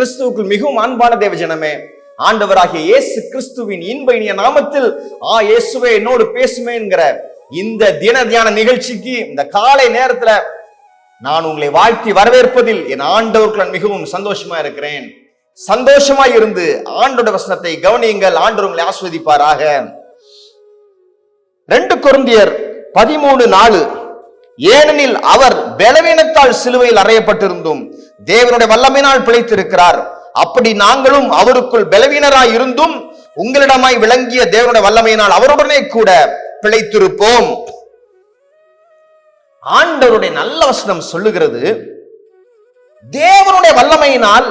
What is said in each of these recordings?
கிறிஸ்துவுக்குள் மிகவும் அன்பான தேவஜனமே, ஆண்டவராகிய இயேசு கிறிஸ்துவின் இன்ப இனிய நாமத்தில் இயேசுவே என்னோடு பேசுமே என்கிற இந்த தின தியான நிகழ்ச்சிக்கு இந்த காலை நேரத்துல நான் உங்களை வாழ்த்தி வரவேற்பதில் என் ஆண்டவருக்கு நான் மிகவும் சந்தோஷமா இருக்கிறேன். சந்தோஷமா இருந்து ஆண்டோட வசனத்தை கவனியுங்கள். ஆண்டவர் உங்களை ஆஸ்வதிப்பாராக. 2 கொரிந்தியர் 13:4, ஏனெனில் அவர் பலவீனத்தால் சிலுவையில் அறையப்பட்டிருந்தும் தேவனுடைய வல்லமையினால் பிழைத்திருக்கிறார். அப்படி நாங்களும் அவருக்குள் பலவீனராய் இருந்தும் உங்களிடமாய் விளங்கிய தேவனுடைய வல்லமையினால் அவருடனே கூட பிழைத்திருப்போம். ஆண்டவருடைய நல்ல வசனம் சொல்லுகிறது, தேவனுடைய வல்லமையினால்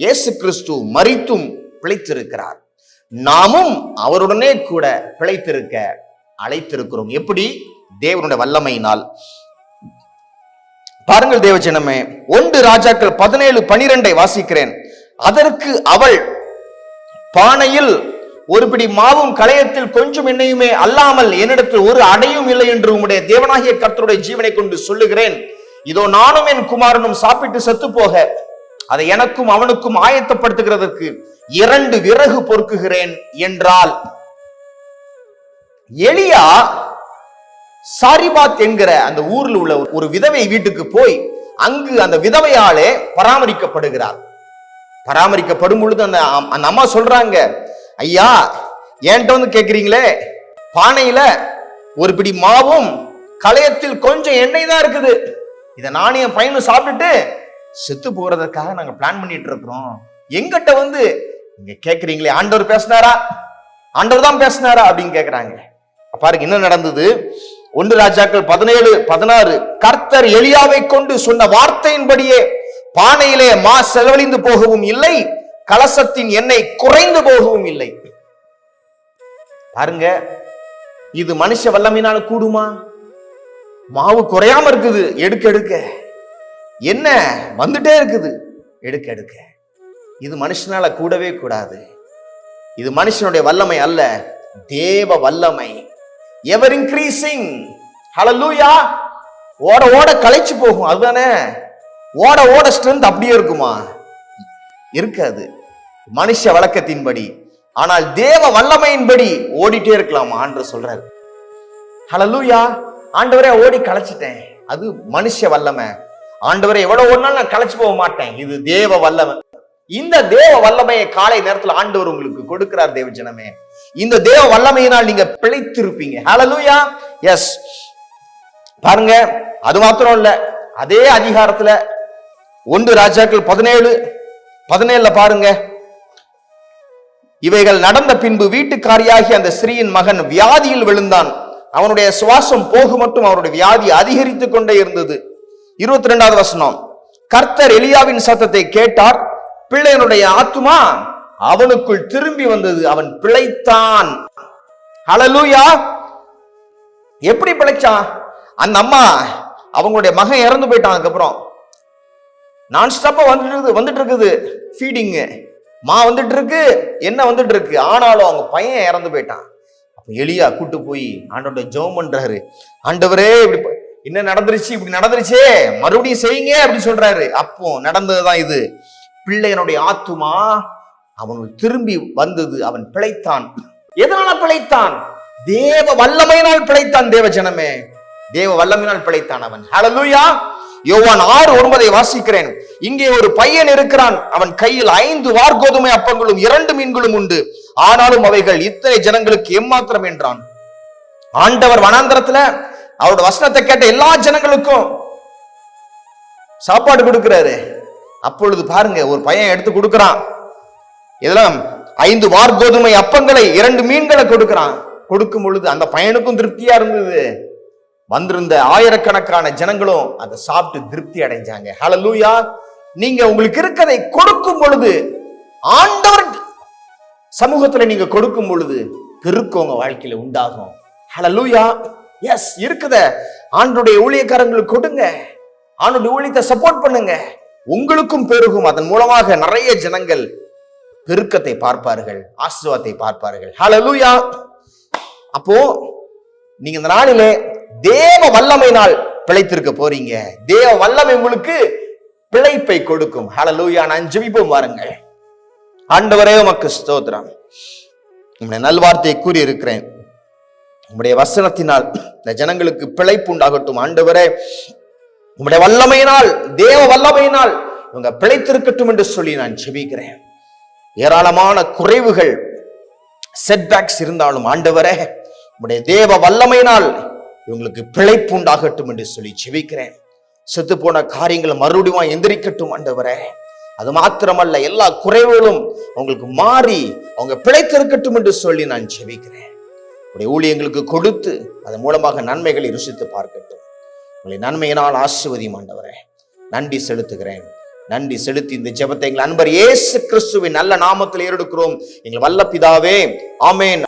இயேசு கிறிஸ்து மரித்தும் பிழைத்திருக்கிறார். நாமும் அவருடனே கூட பிழைத்திருக்க அழைத்திருக்கிறோம். எப்படி? தேவனுடைய வல்லமையினால். பாருங்கள் தேவஜனமே, 1 ராஜாக்கள் 17:12 வாசிக்கிறேன். அதற்கு அவள், பானையில் ஒரு பிடி மாவும் களையத்தில் கொஞ்சம் எண்ணெயுமே அல்லாமல் என்னிடத்தில் ஒரு அடையும் இல்லை என்று உம்முடைய தேவனாகிய கர்த்தருடைய ஜீவனை கொண்டு சொல்லுகிறேன். இதோ நானும் என் குமாரனும் சாப்பிட்டு செத்து போக அதை எனக்கும் அவனுக்கும் ஆயத்தப்படுத்துகிறதற்கு 2 விறகு பொறுக்குகிறேன் என்றால், எலியா சாரிபாத் என்கிற அந்த ஊரில் உள்ள ஒரு விதவை வீட்டுக்கு போய் அங்கு அந்த விதவையாலே பராமரிக்கப்படுகிறார். பராமரிக்கப்படும் பொழுது அந்த அம்மா சொல்றாங்க, ஐயா என்கிட்ட வந்து கேக்குறீங்களே, பானையில ஒரு பிடி மாவும் களையத்தில் கொஞ்சம் எண்ணெய் தான் இருக்குது, இதை நானும் என் பையனும் சாப்பிட்டுட்டு செத்து போறதுக்காக நாங்க பிளான் பண்ணிட்டு இருக்கிறோம். எங்கிட்ட வந்து நீங்க கேக்குறீங்களே, ஆண்டவர் பேசினாரா, ஆண்டவர் தான் பேசினாரா அப்படின்னு கேக்குறாங்க. பாருங்க என்ன நடந்தது. 1 ராஜாக்கள் 17:16, கர்த்தர் எலியாவை கொண்டு சொன்ன வார்த்தையின்படியே பானையிலே மா செலவழிந்து போகவும் இல்லை, கலசத்தின் எண்ணெய் குறைந்து போகவும் இல்லை. பாருங்க, இது மனுஷ வல்லமையினால கூடுமா? மாவு குறையாம இருக்குது, எடுக்க எடுக்க என்ன வந்துட்டே இருக்குது, எடுக்க எடுக்க. இது மனுஷனால கூடவே கூடாது. இது மனுஷனுடைய வல்லமை அல்ல, தேவ வல்லமை. எவர் இன்க்ரீசிங். ஹல்லேலூயா. ஓட ஓட களைச்சு போகும், அதுதானே. ஓட ஓட ஸ்ட்ரென்த் அப்படியே இருக்குமா? இருக்காது, மனுஷ வழக்கத்தின்படி. ஆனால் தேவ வல்லமையின்படி ஓடிட்டே இருக்கலாம். ஆண்டவர் சொல்றாரு, ஹல்லேலூயா. ஆண்டவரே ஓடி களைச்சிட்டேன், அது மனுஷ வல்லமை. ஆண்டவரே எவ்வளவு ஓடினாலும் நான் களைச்சு போக மாட்டேன், இது தேவ வல்லமை. இந்த தேவ வல்லமையை காலை நேரத்தில் ஆண்டவர் உங்களுக்கு கொடுக்கிறார். தேவஜனமே, இந்த தேவ வல்லமையினால் நீங்க பிழைத்திருப்பீங்க. ஹல்லேலூயா. எஸ். பாருங்க, அது மாத்திரம் இல்ல, அதே அதிகாரத்துல 1 ராஜாக்கள் 17:17 பாருங்க, இவைகள் நடந்த பின்பு வீட்டுக்காரியாகி அந்த ஸ்திரீயின் மகன் வியாதியில் விழுந்தான். அவனுடைய சுவாசம் போக மட்டும் அவருடைய வியாதி அதிகரித்துக் கொண்டே இருந்தது. 22வது வசனம், கர்த்தர் எலியாவின் சத்தத்தை கேட்டார், பிள்ளையனுடைய ஆத்துமா அவனுக்குள் திரும்பி வந்தது, அவன் பிழைத்தான். ஹல்லேலூயா. எப்படி பிழைச்சான்? அந்த அம்மா அவங்களுடைய மகன் இறந்து போயிட்டான். அதுக்கப்புறம் நான் ஸ்டாப்பா வந்துட்டு இருக்குது ஃபீடிங், மா வந்துட்டு இருக்கு, என்ன வந்துட்டு இருக்கு, ஆனாலும் அவங்க பையன் இறந்து போயிட்டான். அப்ப எலியா கூட்டு போய் ஆண்டவருடைய ஜெபம் பண்றாரு. ஆண்டவரே இப்படி என்ன நடந்துருச்சு, இப்படி நடந்துருச்சே, மறுபடியும் செய்யுங்க அப்படின்னு சொல்றாரு. அப்போ நடந்ததுதான் இது. பிள்ளையனுடைய ஆத்துமா அவனுள் திரும்பி வந்தது, அவன் பிழைத்தான். எதனால பிழைத்தான்? தேவ வல்லமையினால் பிழைத்தான். தேவ ஜனமே, தேவ வல்லமையினால் பிழைத்தான் அவன். ஹல்லேலூயா. யோவான் 6:9 வாசிக்கிறேன். இங்கே ஒரு பையன் இருக்கிறான், அவன் கையில் 5 வார்கோதுமை அப்பங்களும் 2 மீன்களும் உண்டு, ஆனாலும் அவைகள் இத்தனை ஜனங்களுக்கு எம்மாத்திரம் என்றான். ஆண்டவர் வனாந்தரத்துல அவரோட வசனத்தை கேட்ட எல்லா ஜனங்களுக்கும் சாப்பாடு கொடுக்கிறாரு. அப்பொழுது பாருங்க, ஒரு பையன் எடுத்து கொடுக்கிறான், இதெல்லாம் 5 வார்கோதுமை அப்பங்களை 2 மீன்களை கொடுக்கிறான். கொடுக்கும் பொழுது அந்த பையனுக்கும் திருப்தியா இருந்தது, வந்திருந்த ஆயிரக்கணக்கான ஜனங்களும் அதை சாப்பிட்டு திருப்தி அடைஞ்சாங்க. ஹல்லேலூயா. நீங்க உங்களுக்கு இருக்கதை கொடுக்கும் பொழுது, ஆண்டவர் சமூகத்துல நீங்க கொடுக்கும் பொழுது பெருக்கம் உங்க வாழ்க்கையில உண்டாகும். ஹல்லேலூயா. எஸ், இருக்குத ஆண்டவருடைய ஊழியக்காரங்களுக்கு கொடுங்க, ஆண்டவருடைய ஊழியத்தை சப்போர்ட் பண்ணுங்க, உங்களுக்கும் பெருகும். அதன் மூலமாக நிறைய ஜனங்கள் பெருக்கத்தை பார்ப்பார்கள், ஆசீர்வாதத்தை பார்ப்பார்கள். ஹல்லேலூயா. அப்போ நீங்க இந்த நாளிலே தேவ வல்லமையினால் பிழைத்திருக்க போறீங்க. தேவ வல்லமை உங்களுக்கு பிழைப்பை கொடுக்கும். ஹல்லேலூயா. நான் ஜெபிப்போம் வாருங்கள். ஆண்டவரே உமக்கு ஸ்தோத்திரம். உம்முடைய நல்வார்த்தையை கூறி இருக்கிறேன். உம்முடைய வசனத்தினால் இந்த ஜனங்களுக்கு பிழைப்பு உண்டாகட்டும். ஆண்டவரே உம்முடைய வல்லமையினால், தேவ வல்லமையினால் இவங்க பிழைத்திருக்கட்டும் என்று சொல்லி நான் ஜெபிக்கிறேன். ஏராளமான குறைவுகள், செட்பேக்ஸ் இருந்தாலும் ஆண்டவரே உம்முடைய தேவ வல்லமையினால் இவங்களுக்கு பிழைப்பு உண்டாகட்டும் என்று சொல்லி ஜெபிக்கிறேன். செத்து போன காரியங்கள் மறுபடியும் எந்திரிக்கட்டும் ஆண்டவரே. அது மாத்திரமல்ல, எல்லா குறைவுகளும் அவங்களுக்கு மாறி அவங்க பிழைத்திருக்கட்டும் என்று சொல்லி நான் ஜெபிக்கிறேன். உடைய ஊழியங்களுக்கு கொடுத்து அதன் மூலமாக நன்மைகளை ருசித்து பார்க்கட்டும். உங்களை நன்மையினால் ஆசீர்வதியும் ஆண்டவரே. நன்றி செலுத்துகிறேன். நன்றி செலுத்தி இந்த ஜெபத்தை எங்கள் அன்பர் இயேசு கிறிஸ்துவின் நல்ல நாமத்தில் ஏறெடுக்கிறோம் எங்கள் வல்ல பிதாவே. ஆமென்.